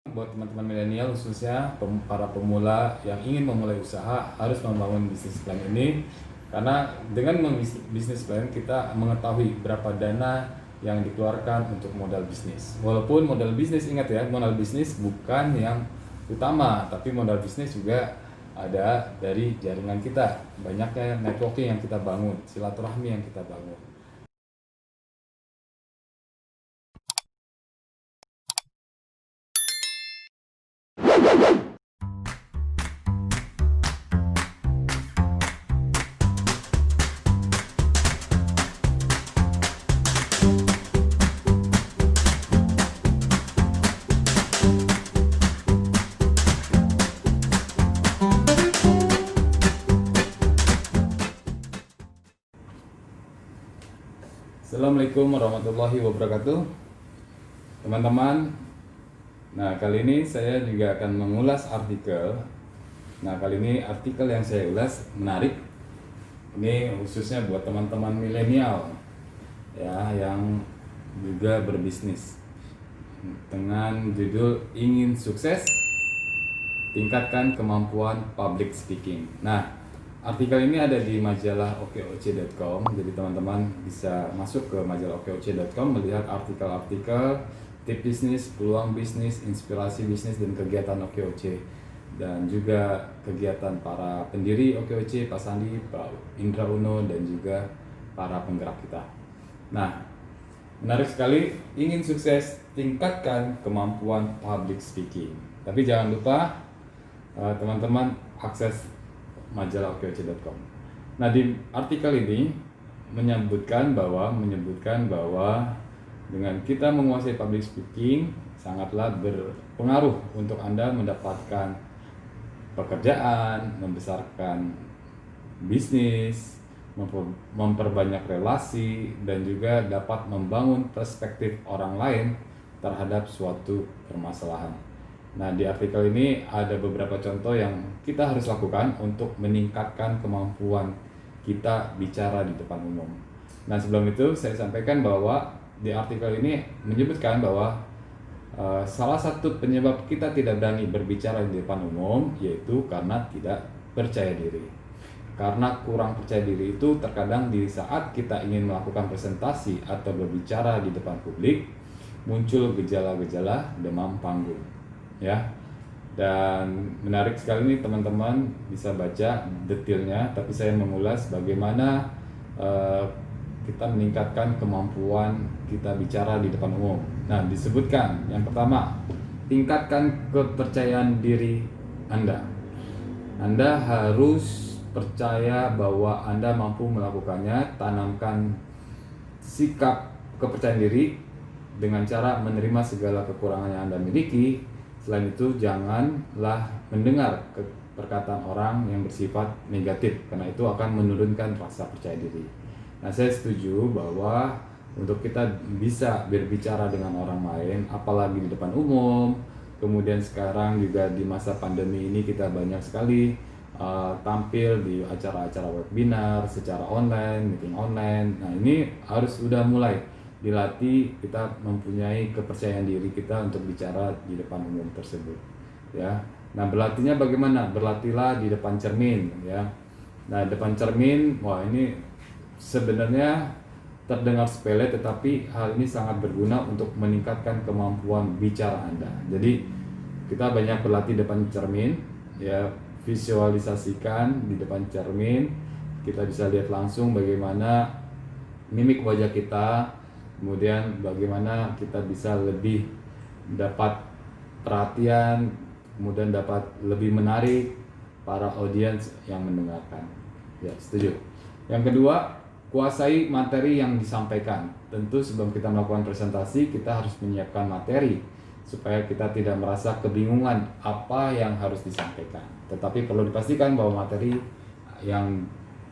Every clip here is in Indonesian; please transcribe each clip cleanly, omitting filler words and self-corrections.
Buat teman-teman milenial khususnya para pemula yang ingin memulai usaha harus membangun bisnis plan ini, karena dengan bisnis plan kita mengetahui berapa dana yang dikeluarkan untuk modal bisnis. Walaupun modal bisnis, ingat ya, modal bisnis bukan yang utama, tapi modal bisnis juga ada dari jaringan kita, banyaknya networking yang kita bangun, silaturahmi yang kita bangun. Assalamualaikum warahmatullahi wabarakatuh, teman-teman. Nah, kali ini saya juga akan mengulas artikel. Nah, kali ini artikel yang saya ulas menarik. Ini khususnya buat teman-teman milenial ya yang juga berbisnis, dengan judul ingin sukses, tingkatkan kemampuan public speaking. Nah, artikel ini ada di majalah okoc.com, jadi teman-teman bisa masuk ke majalah okoc.com melihat artikel-artikel tip bisnis, peluang bisnis, inspirasi bisnis, dan kegiatan OKOC, dan juga kegiatan para pendiri OKOC, Pak Sandi, Pak Indra Uno, dan juga para penggerak kita. Nah, menarik sekali, ingin sukses, tingkatkan kemampuan public speaking. Tapi jangan lupa teman-teman akses majalah okoc.com. Nah, di artikel ini menyebutkan bahwa dengan kita menguasai public speaking sangatlah berpengaruh untuk Anda mendapatkan pekerjaan, membesarkan bisnis, memperbanyak relasi, dan juga dapat membangun perspektif orang lain terhadap suatu permasalahan. Nah, di artikel ini ada beberapa contoh yang kita harus lakukan untuk meningkatkan kemampuan kita bicara di depan umum. Nah, sebelum itu saya sampaikan bahwa di artikel ini menyebutkan bahwa salah satu penyebab kita tidak berani berbicara di depan umum yaitu karena tidak percaya diri. Karena kurang percaya diri itu terkadang di saat kita ingin melakukan presentasi atau berbicara di depan publik, muncul gejala-gejala demam panggung. Ya, dan menarik sekali nih teman-teman bisa baca detailnya, tapi saya mengulas bagaimana kita meningkatkan kemampuan kita bicara di depan umum. Nah, disebutkan yang pertama, tingkatkan kepercayaan diri Anda. Anda harus percaya bahwa Anda mampu melakukannya. Tanamkan sikap kepercayaan diri dengan cara menerima segala kekurangan yang Anda miliki. Selain itu, janganlah mendengar perkataan orang yang bersifat negatif, karena itu akan menurunkan rasa percaya diri. Nah, saya setuju bahwa untuk kita bisa berbicara dengan orang lain, apalagi di depan umum, kemudian sekarang juga di masa pandemi ini kita banyak sekali tampil di acara-acara webinar secara online, meeting online. Nah, ini harus sudah mulai dilatih, kita mempunyai kepercayaan diri kita untuk bicara di depan umum tersebut ya. Nah, berlatihnya bagaimana? Berlatihlah di depan cermin ya. Nah, depan cermin, wah, ini sebenarnya terdengar sepele, tetapi hal ini sangat berguna untuk meningkatkan kemampuan bicara Anda. Jadi kita banyak berlatih depan cermin ya, visualisasikan di depan cermin, kita bisa lihat langsung bagaimana mimik wajah kita. Kemudian bagaimana kita bisa lebih dapat perhatian, kemudian dapat lebih menarik para audiens yang mendengarkan. Ya, setuju. Yang kedua, kuasai materi yang disampaikan. Tentu sebelum kita melakukan presentasi, kita harus menyiapkan materi supaya kita tidak merasa kebingungan apa yang harus disampaikan. Tetapi perlu dipastikan bahwa materi yang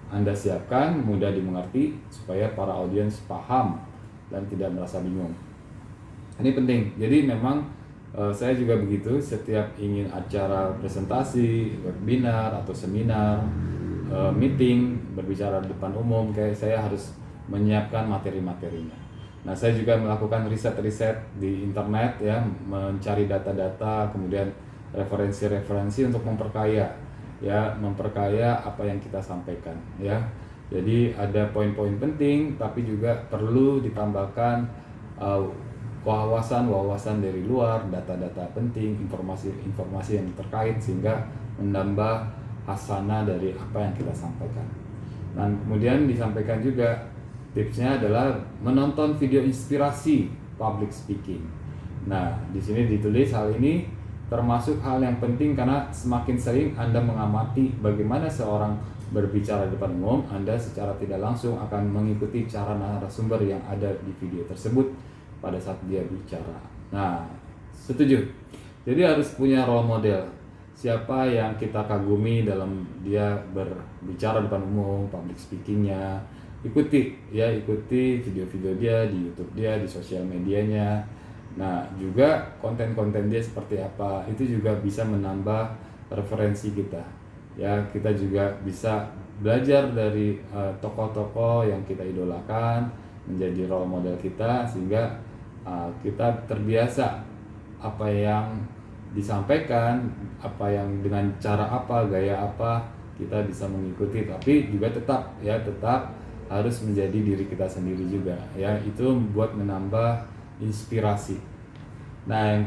Anda siapkan mudah dimengerti supaya para audiens paham dan tidak merasa bingung. Ini penting. Jadi memang saya juga begitu, setiap ingin acara presentasi, webinar atau seminar, meeting, berbicara di depan umum, kayak saya harus menyiapkan materi-materinya. Nah, saya juga melakukan riset-riset di internet ya, mencari data-data, kemudian referensi-referensi untuk memperkaya apa yang kita sampaikan ya. Jadi ada poin-poin penting, tapi juga perlu ditambahkan wawasan dari luar, data-data penting, informasi-informasi yang terkait sehingga menambah hasanah dari apa yang kita sampaikan. Dan kemudian disampaikan juga tipsnya adalah menonton video inspirasi public speaking. Nah, di sini ditulis hal ini termasuk hal yang penting karena semakin sering Anda mengamati bagaimana seorang berbicara di depan umum, Anda secara tidak langsung akan mengikuti cara narasumber yang ada di video tersebut pada saat dia bicara. Nah, setuju. Jadi harus punya role model. Siapa yang kita kagumi dalam dia berbicara di depan umum, public speakingnya. Ikuti video-video dia di YouTube dia, di sosial medianya. Nah, juga konten-konten dia seperti apa, itu juga bisa menambah referensi kita. Ya, kita juga bisa belajar dari tokoh-tokoh yang kita idolakan, menjadi role model kita, sehingga kita terbiasa apa yang disampaikan, apa yang dengan cara apa, gaya apa, kita bisa mengikuti. Tapi juga tetap harus menjadi diri kita sendiri juga. Ya, itu buat menambah inspirasi. Nah, yang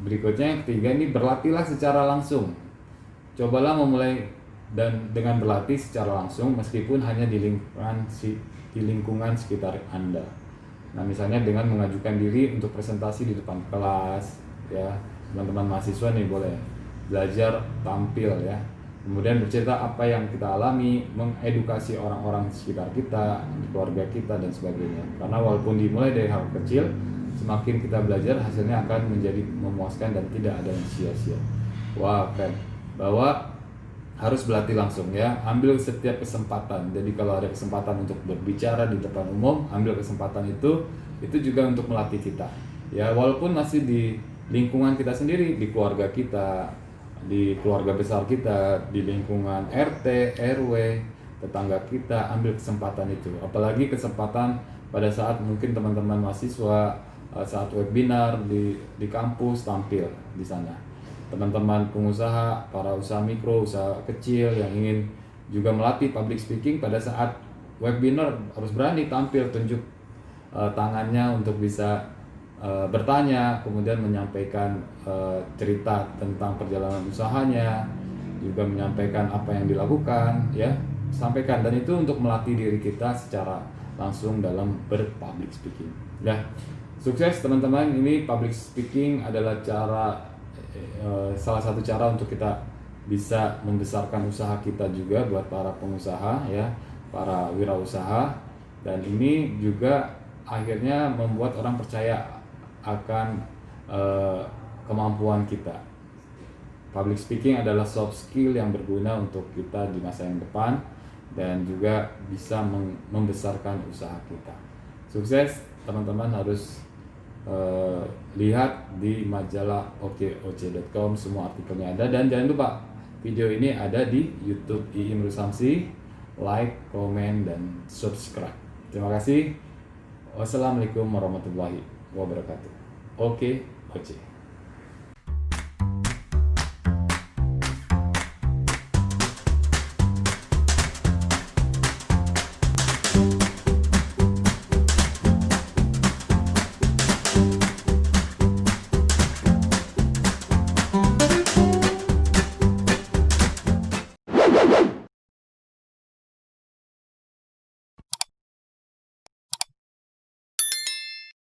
berikutnya yang ketiga ini berlatihlah secara langsung. Cobalah memulai dengan berlatih secara langsung meskipun hanya di lingkungan sekitar Anda. Nah, misalnya dengan mengajukan diri untuk presentasi di depan kelas, ya, teman-teman mahasiswa nih boleh belajar tampil ya. Kemudian bercerita apa yang kita alami, mengedukasi orang-orang di sekitar kita, di keluarga kita dan sebagainya. Karena walaupun dimulai dari hal kecil, semakin kita belajar hasilnya akan menjadi memuaskan dan tidak ada yang sia-sia. Wah, keren. Bahwa harus berlatih langsung ya, ambil setiap kesempatan. Jadi kalau ada kesempatan untuk berbicara di depan umum, ambil kesempatan itu juga untuk melatih kita. Ya, walaupun masih di lingkungan kita sendiri, di keluarga kita, di keluarga besar kita, di lingkungan RT, RW, tetangga kita, ambil kesempatan itu. Apalagi kesempatan pada saat mungkin teman-teman mahasiswa saat webinar di kampus tampil di sana. Teman-teman pengusaha, para usaha mikro, usaha kecil yang ingin juga melatih public speaking pada saat webinar harus berani tampil, tunjuk tangannya untuk bisa bertanya, kemudian menyampaikan cerita tentang perjalanan usahanya, juga menyampaikan apa yang dilakukan, ya, sampaikan. Dan itu untuk melatih diri kita secara langsung dalam berpublic speaking. Ya, sukses teman-teman. Ini public speaking adalah salah satu cara untuk kita bisa membesarkan usaha kita juga buat para pengusaha ya, para wirausaha, dan ini juga akhirnya membuat orang percaya akan kemampuan kita. Public speaking adalah soft skill yang berguna untuk kita di masa yang depan dan juga bisa membesarkan usaha kita. Sukses teman-teman. Harus lihat di majalah okoc.com, semua artikelnya ada, dan jangan lupa video ini ada di YouTube Iim Rusamsi. Like, komen, dan subscribe. Terima kasih. Wassalamualaikum warahmatullahi wabarakatuh. Oke, Oce.